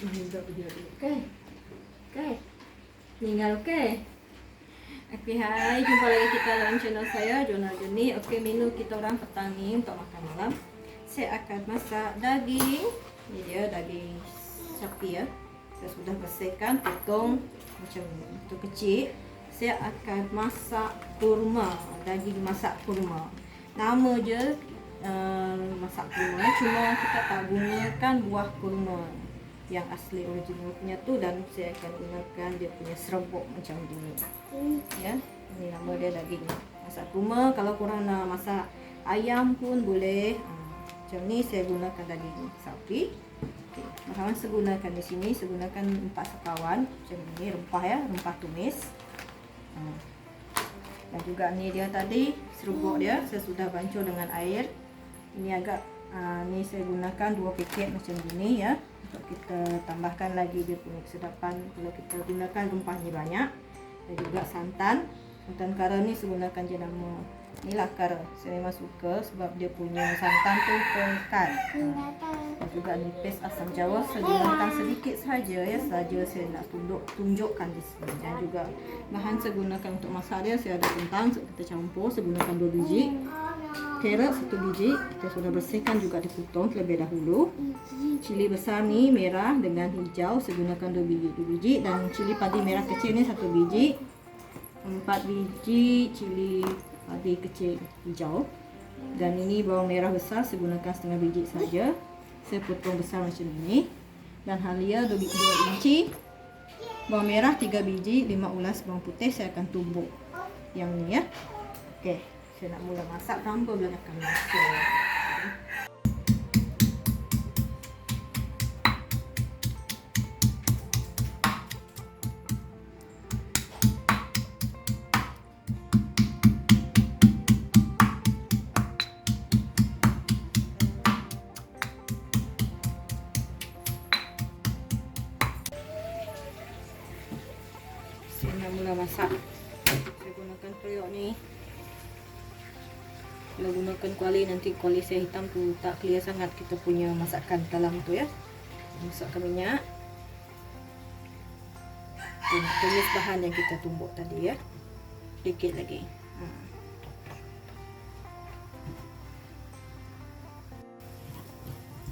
Duduk video dulu, okey? Okey. Tinggal okey. Okey, hai. Jumpa lagi kita dalam channel saya, Jona Joni. Okey, menu kita orang petang ni untuk makan malam. Saya akan masak daging. Ini dia daging sapi ya. Saya sudah bersihkan, potong macam itu kecil. Saya akan masak kurma, daging masak kurma. Nama je masak kurma, cuma kita tak gunakan buah kurma yang asli original punya tu, dan saya akan gunakan dia punya serbuk macam ni ya. Ini nama dia daging masak kurma. Kalau korang nak masak ayam pun boleh. Macam ni saya gunakan daging sapi. Okay. Bahan saya gunakan di sini, saya gunakan 4 sekawan macam ni, rempah ya, rempah tumis. Dan juga ni dia tadi serbuk dia, saya sudah bancuh dengan air. Ini agak ni saya gunakan 2 paket macam gini ya, untuk kita tambahkan lagi dia punya kesedapan kalau kita gunakan rempahnya banyak. Dan juga santan kara ni saya gunakan je nama inilah kara. Saya memang suka sebab dia punya santan tu pekat. Dan juga nipis asam jawa saya gunakan sedikit saja ya, saja saya nak tunjukkan di sini. Dan juga bahan saya gunakan untuk masak dia, saya ada kentang kita campur, saya gunakan 2 biji. Carrot 1 biji, kita sudah bersihkan juga dipotong terlebih dahulu. Cili besar ni merah dengan hijau, saya gunakan 2 biji. Dan cili padi merah kecil ni 1 biji. 4 biji cili padi kecil hijau. Dan ini bawang merah besar, saya gunakan setengah biji saja. Saya potong besar macam ini. Dan halia 2 inci. Bawang merah 3 biji, 5 ulas bawang putih saya akan tumbuk. Yang ni ya. Okey. Saya nak mula masak tanpa belakang masuk. Saya nak mula masak. Saya gunakan periuk ni. Kalau gunakan kuali, nanti kuali saya hitam tu tak clear sangat kita punya masakan dalam tu ya. Masukkan minyak. Tumis bahan yang kita tumbuk tadi ya. Sedikit lagi.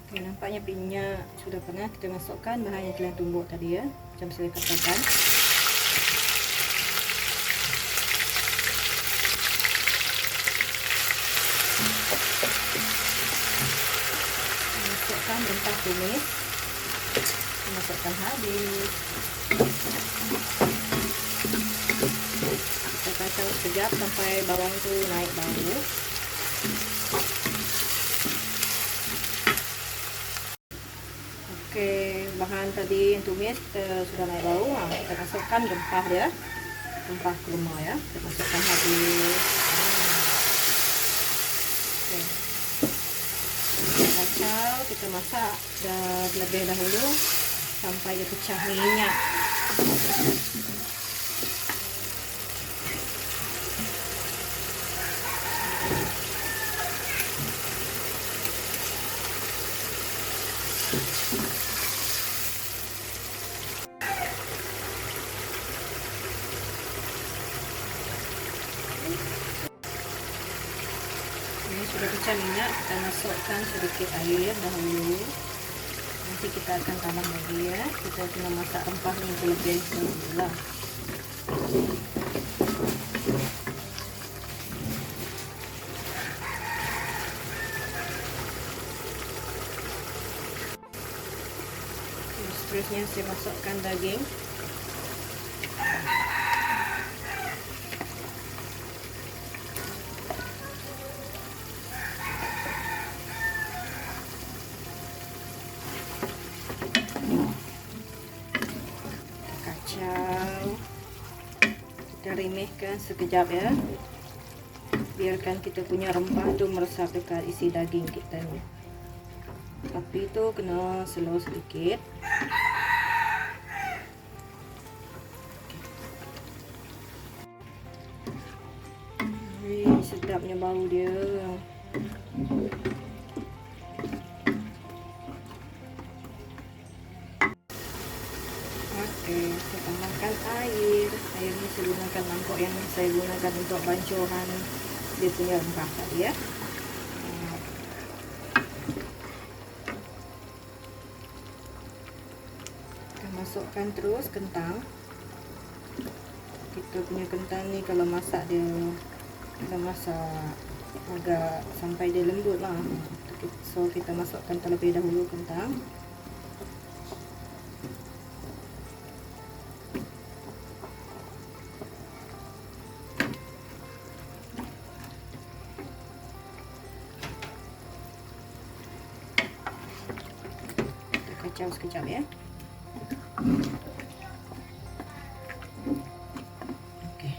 Okay, nampaknya minyak sudah panas. Kita masukkan bahan yang telah tumbuk tadi ya. Macam saya katakan. Masukkan rempah tumis, masukkan habis. Kita kacau sekejap sampai bawang tu naik bau. Okey, bahan tadi yang tumis sudah naik bau. Kita masukkan rempah dia, rempah kurma ya. Kita masukkan habis. Okay. Kacau, kita masak terlebih dahulu sampai dia pecah minyak. Ini sudah pecah minyak, kita masukkan sedikit air dahulu. Nanti kita akan tambah lagi ya. Kita kena masak rempah ni terlebih dahulu lah. Seterusnya saya masukkan daging. Kita remehkan sekejap ya. Biarkan kita punya rempah tu meresap dekat isi daging kita ni. Tapi tu kena slow sedikit. Sedapnya bau dia. Saya tambahkan air. Air ini saya gunakan mangkok yang saya gunakan untuk bancuhan dia punya rempah tadi ya. Kita masukkan terus kentang. Kita punya kentang ni kalau masak dia, kita masak agak sampai dia lembut lah. So kita masukkan terlebih dahulu kentang. Kita kacau sekejap ya. Okey.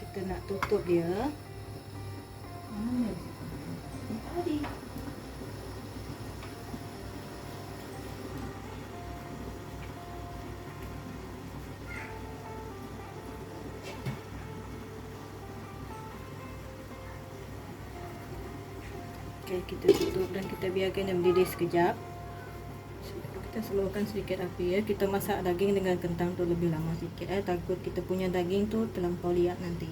Kita nak tutup dia. Okey, kita tutup dan kita biarkan dia mendidih sekejap. Kita slowkan sedikit api ya. Kita masak daging dengan kentang tu lebih lama sikit ya. Takut kita punya daging tu terlampau liat nanti.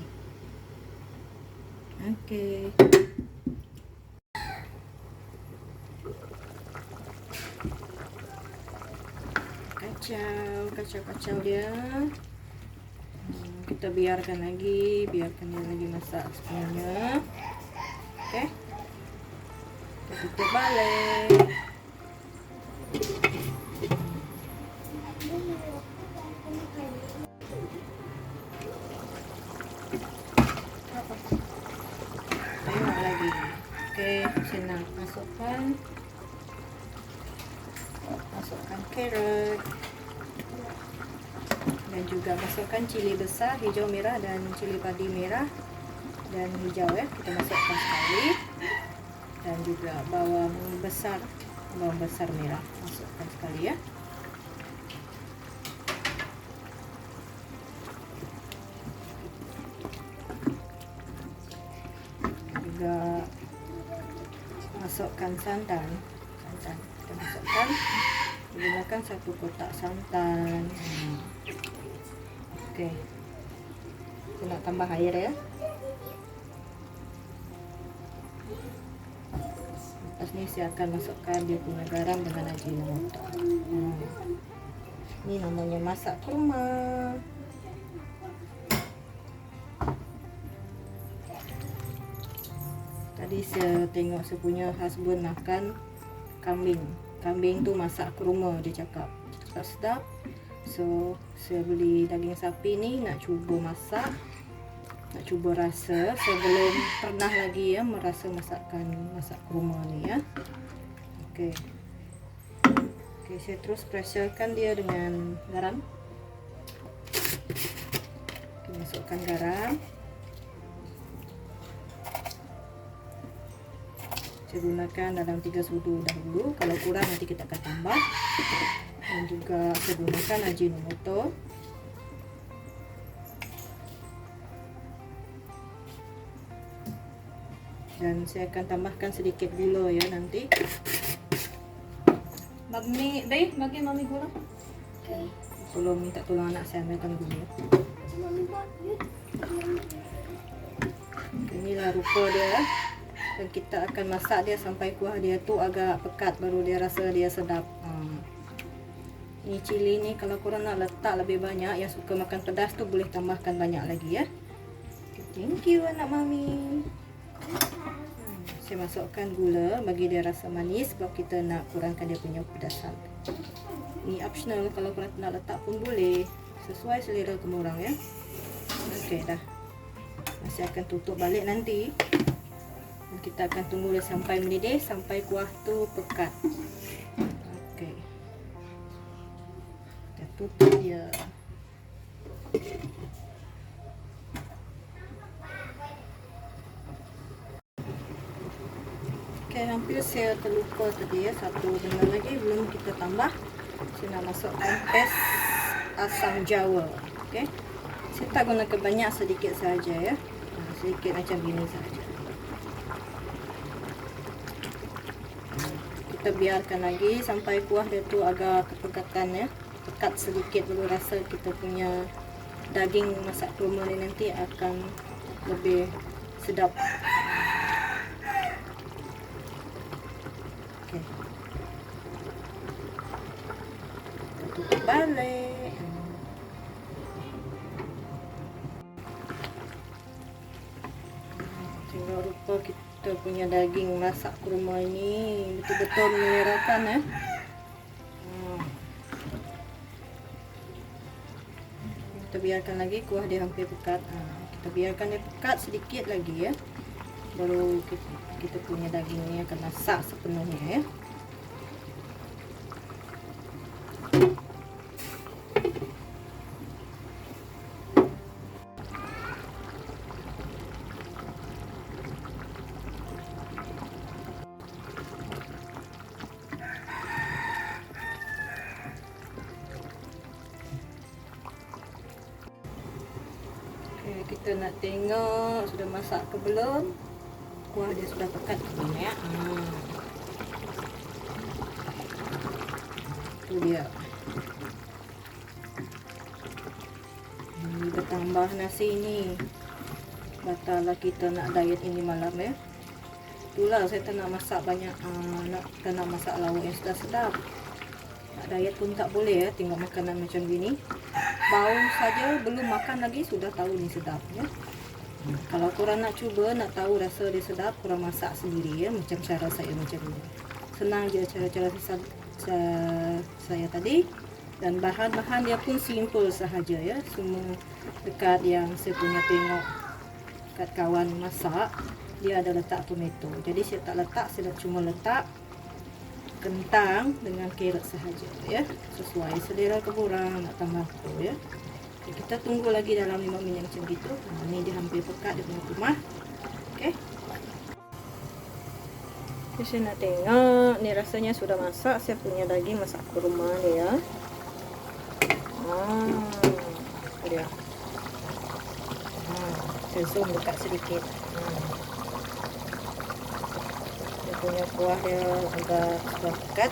Okey. Kacau dia. Kita biarkan dia lagi masak sepenuhnya. Okey. Kita tutup balik. Tengok lagi. Okey, senang. Masukkan carrot. Dan juga masukkan cili besar, hijau, merah dan cili padi merah dan hijau ya. Kita masukkan sekali. Dan juga bawang besar merah masukkan sekali ya. Juga masukkan santan. Kita masukkan, gunakan 1 kotak santan. Okey. Kita nak tambah air ya. Lepas ni saya akan masukkan dia punya garam dengan ajinomoto. Ini namanya masak kurma. Tadi saya tengok saya punya husband makan kambing. Kambing tu masak kurma, dia cakap sedap. So saya beli daging sapi ni nak cuba masak, nak cuba rasa. Saya belum pernah lagi ya merasa masak kurma ni ya. Okey, saya terus presakan dia dengan garam. Kita masukkan garam. Saya gunakan dalam 3 sudu dahulu. Kalau kurang nanti kita akan tambah. Dan juga saya gunakan ajinomoto. Dan saya akan tambahkan sedikit gula ya nanti. Bagi mami gula. Okay. Kalau minta tolong anak saya ambilkan gula. Inilah rupa dia. Dan kita akan masak dia sampai kuah dia tu agak pekat, baru dia rasa dia sedap. Ni cili ni kalau korang nak letak lebih banyak, yang suka makan pedas tu boleh tambahkan banyak lagi ya. Thank you anak mami. Saya masukkan gula bagi dia rasa manis, sebab kita nak kurangkan dia punya pedasan. Ni optional, kalau korang nak letak pun boleh, sesuai selera korang ya. Okey dah. Masih akan tutup balik nanti. Dan kita akan tunggu dia sampai mendidih, sampai kuah tu pekat. Okey. Kita tutup dia. Okey, hampir saya terlupa tadi ya, satu benda lagi belum kita tambah. Saya nak masukkan pes asam jawa. Okey. Saya tak gunakan banyak, sedikit saja ya. Sedikit macam ini saja. Kita biarkan lagi sampai kuah dia tu agak kepekatan ya. pekat sedikit baru rasa kita punya daging masak kurma ni nanti akan lebih sedap. Okey. Tutup balik. Tengok rupa kita punya daging masak kurma ini betul-betul melerakan ya. Kita biarkan lagi, kuah dia hampir pekat. Kita biarkan dia pekat sedikit lagi ya, baru kita punya daging ini akan masak sepenuhnya ya. Kita nak tengok sudah masak ke belum. Kuah dia sudah pekat belum ya. Itu dia. Bertambah nasi ini. Batallah kita nak diet ini malam ya. Itulah saya tak nak masak banyak, tak nak masak lauk yang sedap-sedap. Nak diet pun tak boleh ya, tengok makanan macam gini. Bau saja belum makan lagi sudah tahu ni sedap ya. Kalau korang nak cuba, nak tahu rasa dia sedap, korang masak sendiri ya, macam cara saya macam ni. Senang je cara-cara saya tadi, dan bahan-bahan dia pun simple sahaja ya. Semua dekat yang saya punya tengok dekat kawan masak, dia ada letak tomato. Jadi saya tak letak, saya cuma letak kentang dengan carrot sahaja ya, sesuai selera korang nak tambah apa ya. Okay, kita tunggu lagi dalam 5 minit macam gitu. Ni dia hampir pekat dia punya kurma. Okey. Saya nak tengok ni rasanya sudah masak saya punya daging masak kurma dia. Dia. Saya zoom dekat sedikit. Punya kuah dia agak sudah pekat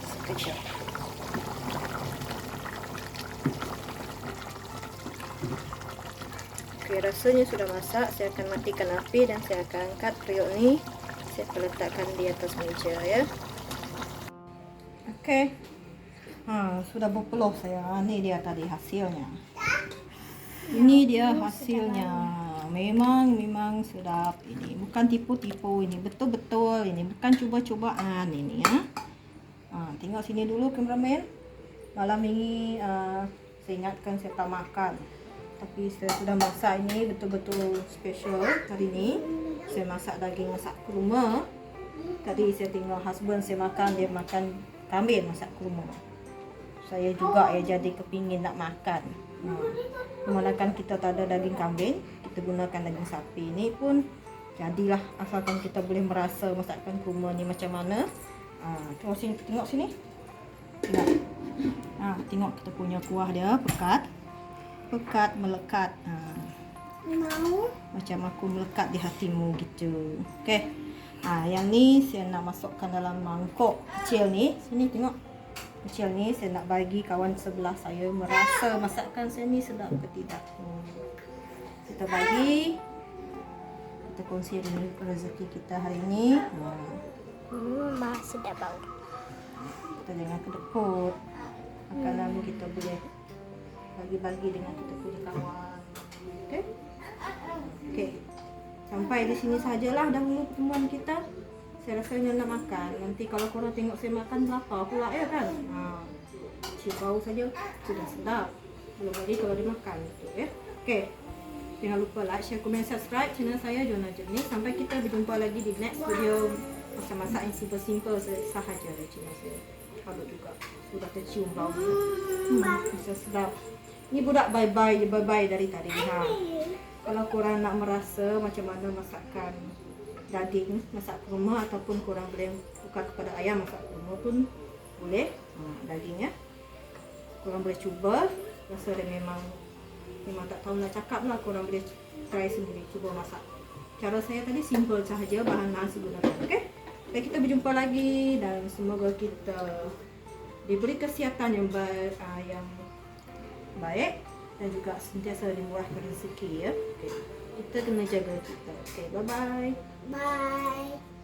sekejap. Okey, rasanya sudah masak. Saya akan matikan api dan saya akan angkat periuk ni. Saya akan letakkan di atas meja ya. Okey. Sudah berpeluh saya. Ni dia tadi hasilnya. Ini dia hasilnya. Memang sedap. Ini bukan tipu-tipu, ini betul-betul, ini bukan cuba-cubaan ini ya. Tengok sini dulu kameraman. Malam ini saya ingatkan saya tak makan, tapi saya sudah masak ini betul-betul special hari ini. Saya masak daging masak kurma. Tadi saya tengok husband saya makan, dia makan kambing masak kurma. Saya juga ya jadi kepingin nak makan. Memandangkan kita tak ada daging kambing, kita gunakan daging sapi. Ini pun jadilah, asalkan kita boleh merasa masakan kurma ni macam mana. Tengok sini, tengok sini. Tengok kita punya kuah dia pekat melekat. Macam aku melekat di hatimu gitu. Okey. Yang ni saya nak masukkan dalam mangkuk kecil ni. Sini tengok. Kecil ni saya nak bagi kawan sebelah saya merasa masakan saya ni sedap ke tidak. Kita bagi, kita kongsi rezeki kita hari ni. Sedap bau. Kita jangan kedekut. Makanan kita boleh bagi-bagi dengan kita punya kawan. Okey? Okey. Sampai di sini sajalah dahulu pertemuan kita. Saya rasanya nak makan. Nanti kalau korang tengok saya makan lapar pula ya kan. Cium bau saja sudah sedap. Belum lagi kalau dimakan gitu ya. Okey. Jangan lupa like, share, komen, subscribe channel saya Jona Jernih. Sampai kita berjumpa lagi di next video. Masak-masak yang simple-simple sahaja dari channel saya. Kalau juga sudah tercium bau. Bisa sedap. Ini budak bye-bye dari tadi. Kalau korang nak merasa macam mana masakan daging masak kurma, ataupun korang boleh tukar kepada ayam masak kurma pun boleh. Dagingnya korang boleh cuba. Rasa dia memang tak tahu nak cakap lah. Korang boleh try sendiri, cuba masak. Cara saya tadi simple sahaja, bahan nasi gunakan. Okey, kita berjumpa lagi dan semoga kita diberi kesihatan yang baik dan juga sentiasa dimurahkan rezeki ya. Okey. Kita kena jaga kita. Okey, bye bye. Bye.